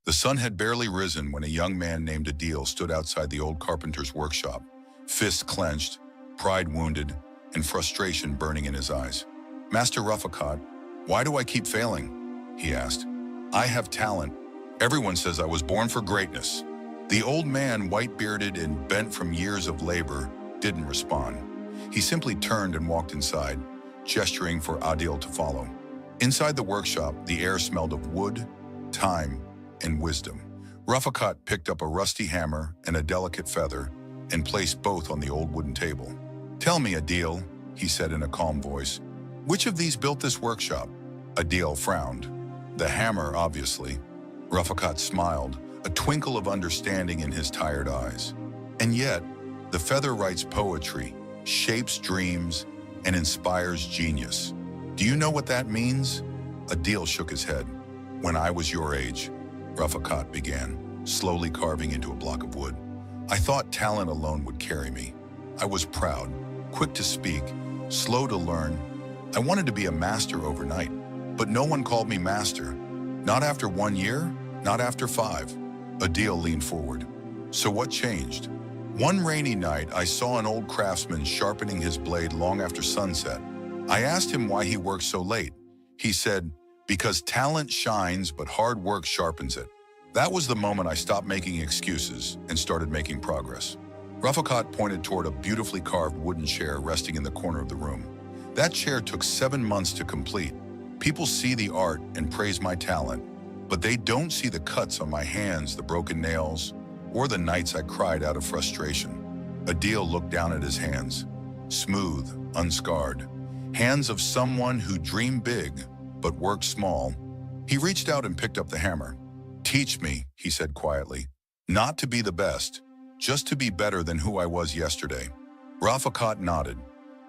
The sun had barely risen when a young man named Adil stood outside the old carpenter's workshop, fists clenched, pride wounded, and frustration burning in his eyes. "Master Rafakat, why do I keep failing?" he asked. "I have talent. Everyone says I was born for greatness." The old man, white-bearded and bent from years of labor, didn't respond. He simply turned and walked inside, gesturing for Adil to follow. Inside the workshop, the air smelled of wood, time, and wisdom. Rafakat picked up a rusty hammer and a delicate feather and placed both on the old wooden table. "Tell me, Adil," he said in a calm voice, "which of these built this workshop?" Adil frowned. "The hammer, obviously." Rafakat smiled, a twinkle of understanding in his tired eyes. "And yet, the feather writes poetry, shapes dreams, and inspires genius. Do you know what that means?" Adil shook his head. "When I was your age," Rafakat began, slowly carving into a block of wood, "I thought talent alone would carry me. I was proud, quick to speak, slow to learn. I wanted to be a master overnight, but no one called me master. Not after 1 year, not after 5. Adil leaned forward. "So what changed?" "One rainy night, I saw an old craftsman sharpening his blade long after sunset. I asked him why he worked so late. He said, 'Because talent shines, but hard work sharpens it.' That was the moment I stopped making excuses and started making progress." Rafakat pointed toward a beautifully carved wooden chair resting in the corner of the room. "That chair took 7 months to complete. People see the art and praise my talent, but they don't see the cuts on my hands, the broken nails, or the nights I cried out of frustration." Adil looked down at his hands, smooth, unscarred. Hands of someone who dreamed big, but worked small. He reached out and picked up the hammer. "Teach me," he said quietly, "not to be the best, just to be better than who I was yesterday." Rafakat nodded.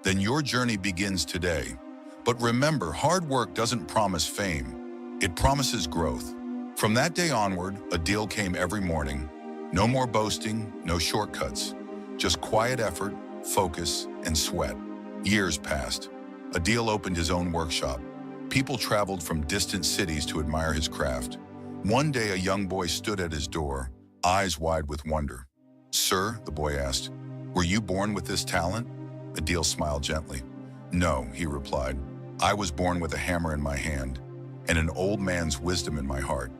"Then your journey begins today. But remember, hard work doesn't promise fame. It promises growth." From that day onward, Adil came every morning. No more boasting, no shortcuts. Just quiet effort, focus, and sweat. Years passed. Adil opened his own workshop. People traveled from distant cities to admire his craft. One day, a young boy stood at his door, eyes wide with wonder. "Sir," the boy asked, "were you born with this talent?" Adil smiled gently. "No," he replied. "I was born with a hammer in my hand and an old man's wisdom in my heart."